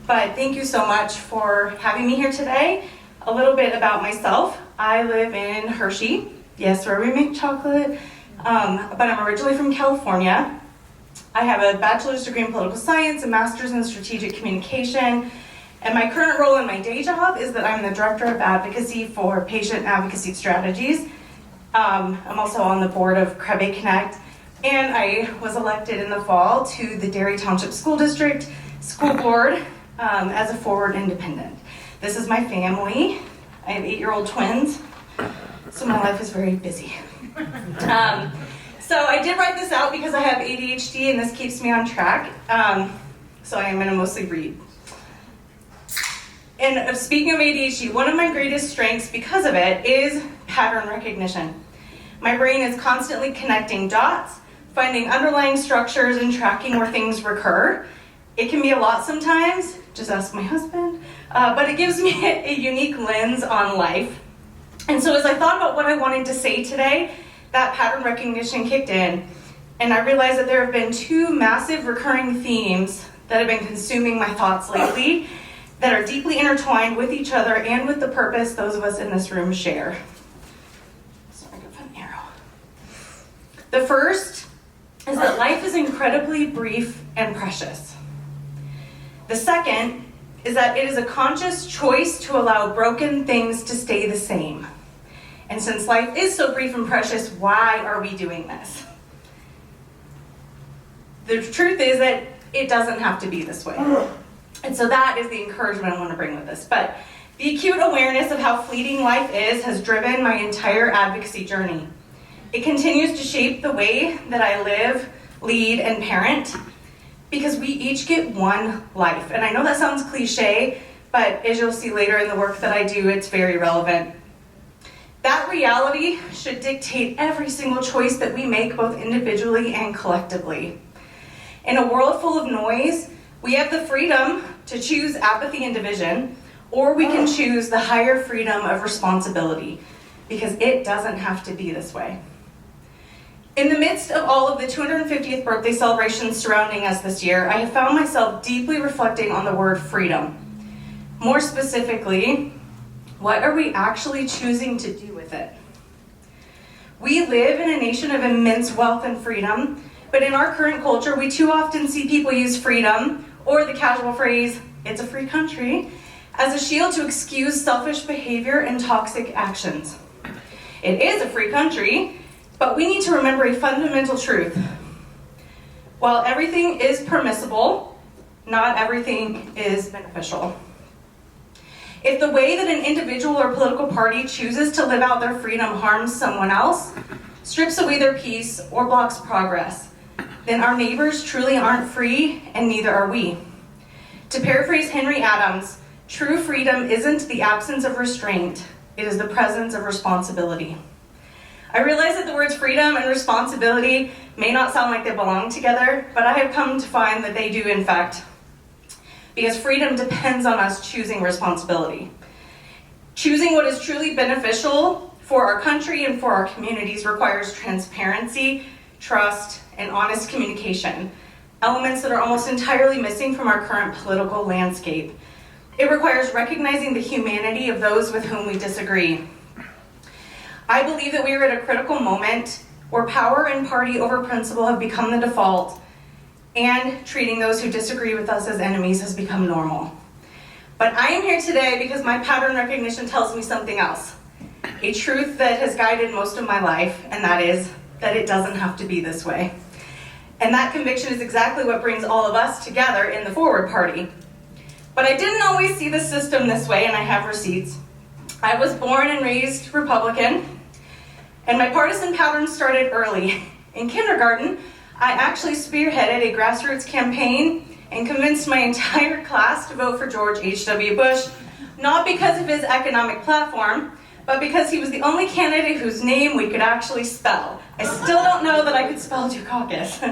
but thank you so much for having me here today. A little bit about myself. I live in Hershey, yes, where we make chocolate, but I'm originally from California. I have a bachelor's degree in political science, a master's in strategic communication, and my current role in my day job is that I'm the director of advocacy for patient advocacy strategies. I'm also on the board of Crebe Connect, and I was elected in the fall to the Derry Township School District School Board as a forward independent. This is my family. I have 8-year-old twins, so my life is very busy. So I did write this out because I have ADHD and this keeps me on track, so I am going to mostly read. And speaking of ADHD, one of my greatest strengths because of it is pattern recognition. My brain is constantly connecting dots, finding underlying structures, and tracking where things recur. It can be a lot sometimes, just ask my husband, but it gives me a unique lens on life. And so as I thought about what I wanted to say today, that pattern recognition kicked in, and I realized that there have been two massive recurring themes that have been consuming my thoughts lately that are deeply intertwined with each other and with the purpose those of us in this room share. Sorry, I got an arrow. The first is that life is incredibly brief and precious. The second is that it is a conscious choice to allow broken things to stay the same. And since life is so brief and precious, why are we doing this? The truth is that it doesn't have to be this way. And so that is the encouragement I want to bring with this. But the acute awareness of how fleeting life is has driven my entire advocacy journey. It continues to shape the way that I live, lead, and parent, because we each get one life. And I know that sounds cliche, but as you'll see later in the work that I do, it's very relevant. That reality should dictate every single choice that we make, both individually and collectively. In a world full of noise, we have the freedom to choose apathy and division, or we can choose the higher freedom of responsibility, because it doesn't have to be this way. In the midst of all of the 250th birthday celebrations surrounding us this year, I have found myself deeply reflecting on the word freedom. More specifically, what are we actually choosing to do with it? We live in a nation of immense wealth and freedom, but in our current culture, we too often see people use freedom, or the casual phrase, "it's a free country," as a shield to excuse selfish behavior and toxic actions. It is a free country, but we need to remember a fundamental truth. While everything is permissible, not everything is beneficial. If the way that an individual or political party chooses to live out their freedom harms someone else, strips away their peace, or blocks progress, then our neighbors truly aren't free, and neither are we. To paraphrase Henry Adams, true freedom isn't the absence of restraint, it is the presence of responsibility. I realize that the words freedom and responsibility may not sound like they belong together, but I have come to find that they do in fact, because freedom depends on us choosing responsibility. Choosing what is truly beneficial for our country and for our communities requires transparency, trust, and honest communication, elements that are almost entirely missing from our current political landscape. It requires recognizing the humanity of those with whom we disagree. I believe that we are at a critical moment where power and party over principle have become the default, and treating those who disagree with us as enemies has become normal. But I am here today because my pattern recognition tells me something else, a truth that has guided most of my life, and that is that it doesn't have to be this way. And that conviction is exactly what brings all of us together in the Forward Party. But I didn't always see the system this way, and I have receipts. I was born and raised Republican, and my partisan pattern started early. In kindergarten, I actually spearheaded a grassroots campaign and convinced my entire class to vote for George H.W. Bush, not because of his economic platform, but because he was the only candidate whose name we could actually spell. I still don't know that I could spell Dukakis.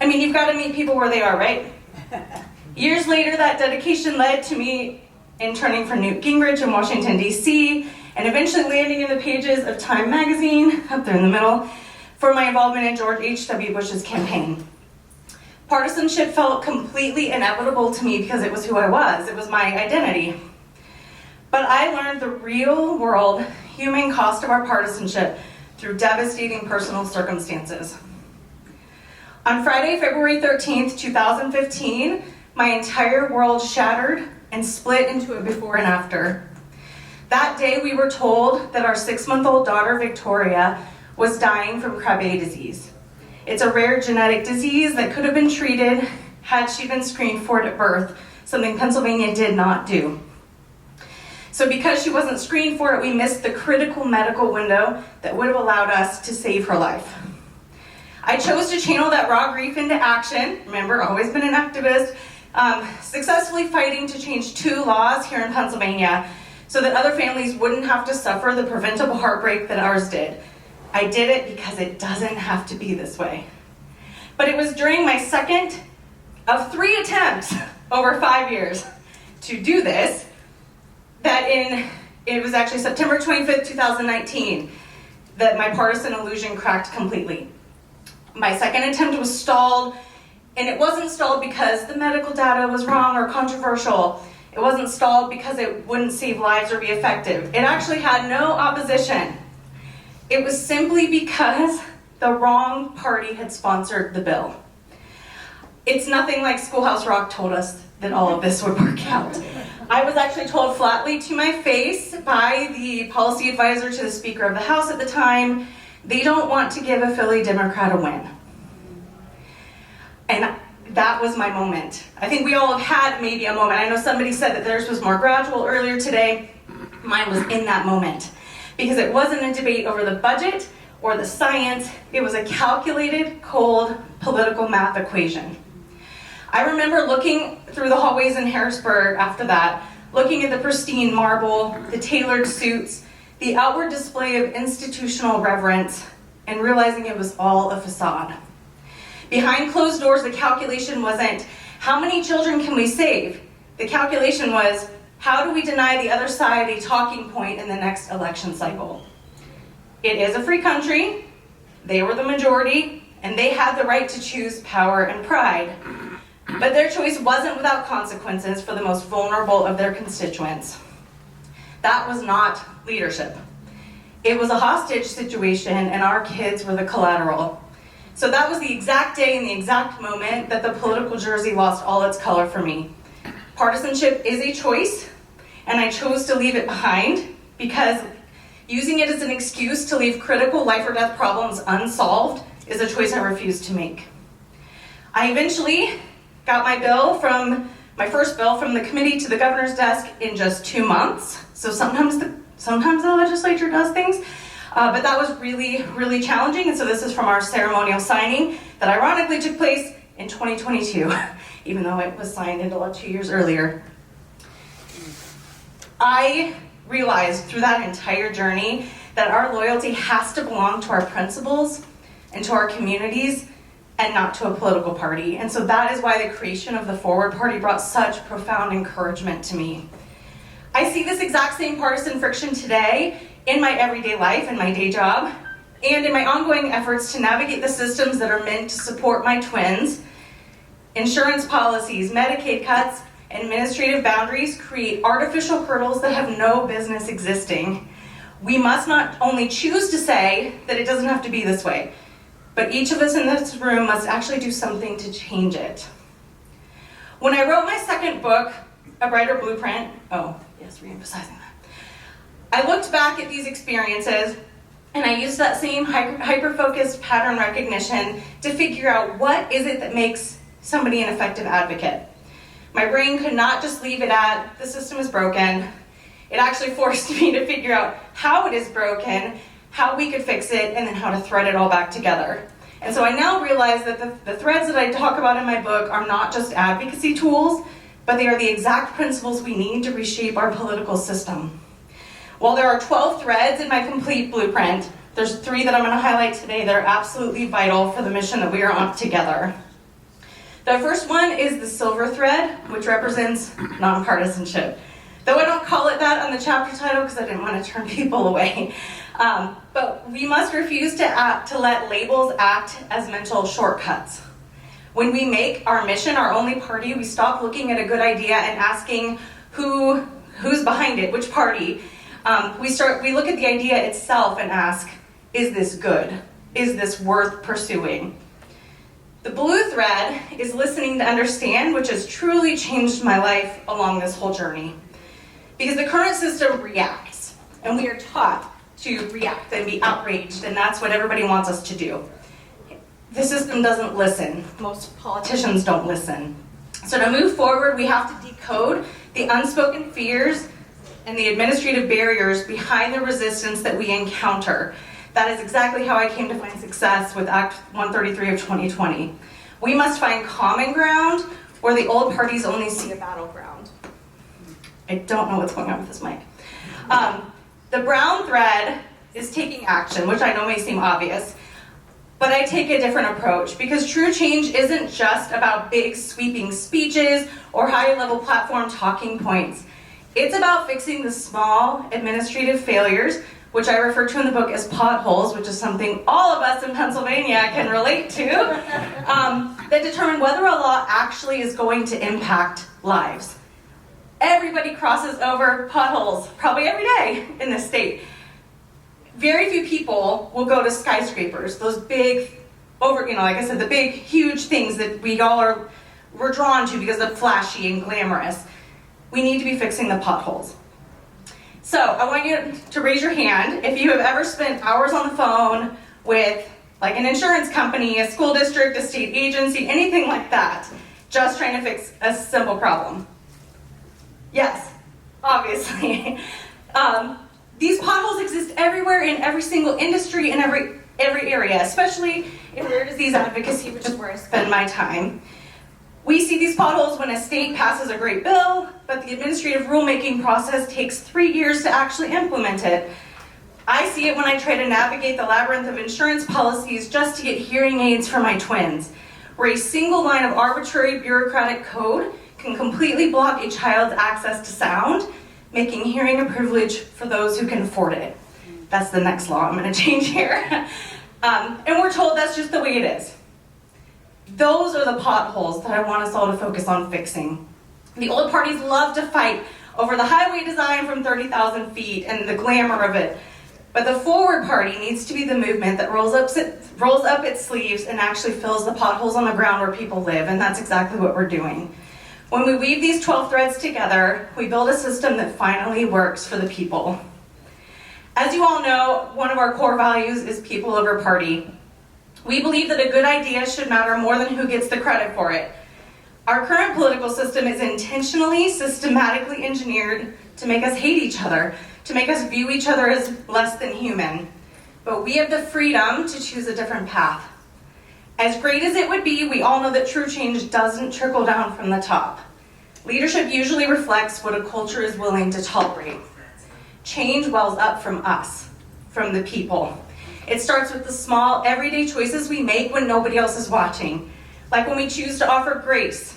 I mean, you've got to meet people where they are, right? Years later, that dedication led to me interning for Newt Gingrich in Washington, D.C., and eventually landing in the pages of Time magazine, up there in the middle, for my involvement in George H.W. Bush's campaign. Partisanship felt completely inevitable to me because it was who I was. It was my identity. But I learned the real world human cost of our partisanship through devastating personal circumstances. On Friday, February 13th, 2015, my entire world shattered and split into a before and after. That day, we were told that our 6-month-old daughter, Victoria, was dying from Krabbe disease. It's a rare genetic disease that could have been treated had she been screened for it at birth, something Pennsylvania did not do. So because she wasn't screened for it, we missed the critical medical window that would have allowed us to save her life. I chose to channel that raw grief into action. Remember, always been an activist, successfully fighting to change 2 laws here in Pennsylvania so that other families wouldn't have to suffer the preventable heartbreak that ours did. I did it because it doesn't have to be this way. But it was during my second of 3 attempts over 5 years to do this that it was actually September 25th, 2019, that my partisan illusion cracked completely. My second attempt was stalled, and it wasn't stalled because the medical data was wrong or controversial. It wasn't stalled because it wouldn't save lives or be effective. It actually had no opposition. It was simply because the wrong party had sponsored the bill. It's nothing like Schoolhouse Rock told us that all of this would work out. I was actually told flatly to my face by the policy advisor to the Speaker of the House at the time, they don't want to give a Philly Democrat a win. And that was my moment. I think we all have had maybe a moment. I know somebody said that theirs was more gradual earlier today. Mine was in that moment. Because it wasn't a debate over the budget or the science, it was a calculated, cold, political math equation. I remember looking through the hallways in Harrisburg after that, looking at the pristine marble, the tailored suits, the outward display of institutional reverence, and realizing it was all a facade. Behind closed doors, the calculation wasn't, how many children can we save? The calculation was, how do we deny the other side a talking point in the next election cycle? It is a free country, they were the majority, and they had the right to choose power and pride. But their choice wasn't without consequences for the most vulnerable of their constituents. That was not leadership. It was a hostage situation, and our kids were the collateral. So that was the exact day and the exact moment that the political jersey lost all its color for me. Partisanship is a choice, and I chose to leave it behind because using it as an excuse to leave critical life or death problems unsolved is a choice I refuse to make. I eventually got my first bill from the committee to the governor's desk in just 2 months. So sometimes the legislature does things, but that was really, really challenging. And so this is from our ceremonial signing that ironically took place in 2022, even though it was signed into law 2 years earlier. I realized through that entire journey that our loyalty has to belong to our principles and to our communities and not to a political party. And so that is why the creation of the Forward Party brought such profound encouragement to me. I see this exact same partisan friction today in my everyday life, in my day job, and in my ongoing efforts to navigate the systems that are meant to support my twins. Insurance policies, Medicaid cuts, and administrative boundaries create artificial hurdles that have no business existing. We must not only choose to say that it doesn't have to be this way, but each of us in this room must actually do something to change it. When I wrote my second book, A Brighter Blueprint, re-emphasizing that, I looked back at these experiences and I used that same hyper-focused pattern recognition to figure out what is it that makes somebody an effective advocate. My brain could not just leave it at, the system is broken. It actually forced me to figure out how it is broken, how we could fix it, and then how to thread it all back together. And so I now realize that the threads that I talk about in my book are not just advocacy tools, but they are the exact principles we need to reshape our political system. While there are 12 threads in my complete blueprint, there's 3 that I'm going to highlight today that are absolutely vital for the mission that we are on together. The first one is the silver thread, which represents nonpartisanship. Though I don't call it that on the chapter title because I didn't want to turn people away. But we must refuse to let labels act as mental shortcuts. When we make our mission our only party, we stop looking at a good idea and asking who's behind it, which party. We look at the idea itself and ask, is this good? Is this worth pursuing? The blue thread is listening to understand, which has truly changed my life along this whole journey. Because the current system reacts, and we are taught to react and be outraged, and that's what everybody wants us to do. The system doesn't listen. Most politicians don't listen. So to move forward, we have to decode the unspoken fears and the administrative barriers behind the resistance that we encounter. That is exactly how I came to find success with Act 133 of 2020. We must find common ground where the old parties only see a battleground. I don't know what's going on with this mic. The brown thread is taking action, which I know may seem obvious, but I take a different approach because true change isn't just about big sweeping speeches or high-level platform talking points. It's about fixing the small administrative failures, which I refer to in the book as potholes, which is something all of us in Pennsylvania can relate to, that determine whether a law actually is going to impact lives. Everybody crosses over potholes, probably every day in this state. Very few people will go to skyscrapers, those big, like I said, the big, huge things that we're drawn to because they're flashy and glamorous. We need to be fixing the potholes. So I want you to raise your hand if you have ever spent hours on the phone with like an insurance company, a school district, a state agency, anything like that, just trying to fix a simple problem. Yes, obviously. These potholes exist everywhere in every single industry in every area, especially in rare disease advocacy, which is where I spend my time. We see these potholes when a state passes a great bill, but the administrative rulemaking process takes 3 years to actually implement it. I see it when I try to navigate the labyrinth of insurance policies just to get hearing aids for my twins, where a single line of arbitrary bureaucratic code can completely block a child's access to sound, making hearing a privilege for those who can afford it. That's the next law I'm going to change here. And we're told that's just the way it is. Those are the potholes that I want us all to focus on fixing. The old parties love to fight over the highway design from 30,000 feet and the glamour of it. But the forward party needs to be the movement that rolls up its sleeves and actually fills the potholes on the ground where people live, and that's exactly what we're doing. When we weave these 12 threads together, we build a system that finally works for the people. As you all know, one of our core values is people over party. We believe that a good idea should matter more than who gets the credit for it. Our current political system is intentionally, systematically engineered to make us hate each other, to make us view each other as less than human. But we have the freedom to choose a different path. As great as it would be, we all know that true change doesn't trickle down from the top. Leadership usually reflects what a culture is willing to tolerate. Change wells up from us, from the people. It starts with the small, everyday choices we make when nobody else is watching. Like when we choose to offer grace,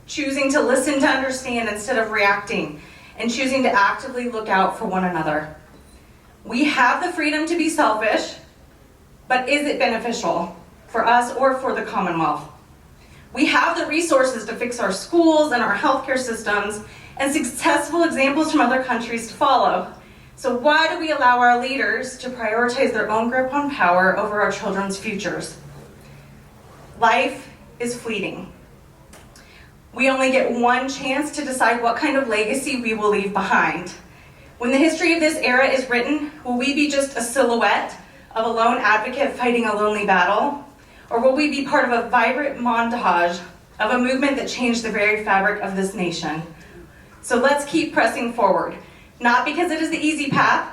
choosing to listen to understand instead of reacting, and choosing to actively look out for one another. We have the freedom to be selfish, but is it beneficial for us or for the Commonwealth? We have the resources to fix our schools and our healthcare systems and successful examples from other countries to follow. So why do we allow our leaders to prioritize their own grip on power over our children's futures? Life is fleeting. We only get one chance to decide what kind of legacy we will leave behind. When the history of this era is written, will we be just a silhouette of a lone advocate fighting a lonely battle? Or will we be part of a vibrant montage of a movement that changed the very fabric of this nation? So let's keep pressing forward, not because it is the easy path,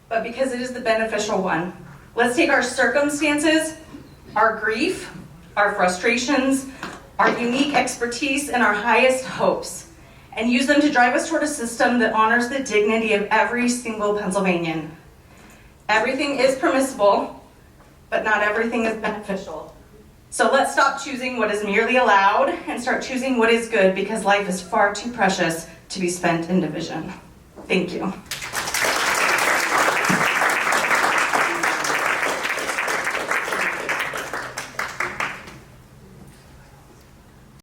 but because it is the beneficial one. Let's take our circumstances, our grief, our frustrations, our unique expertise, and our highest hopes, and use them to drive us toward a system that honors the dignity of every single Pennsylvanian. Everything is permissible, but not everything is beneficial. So let's stop choosing what is merely allowed and start choosing what is good, because life is far too precious to be spent in division. Thank you.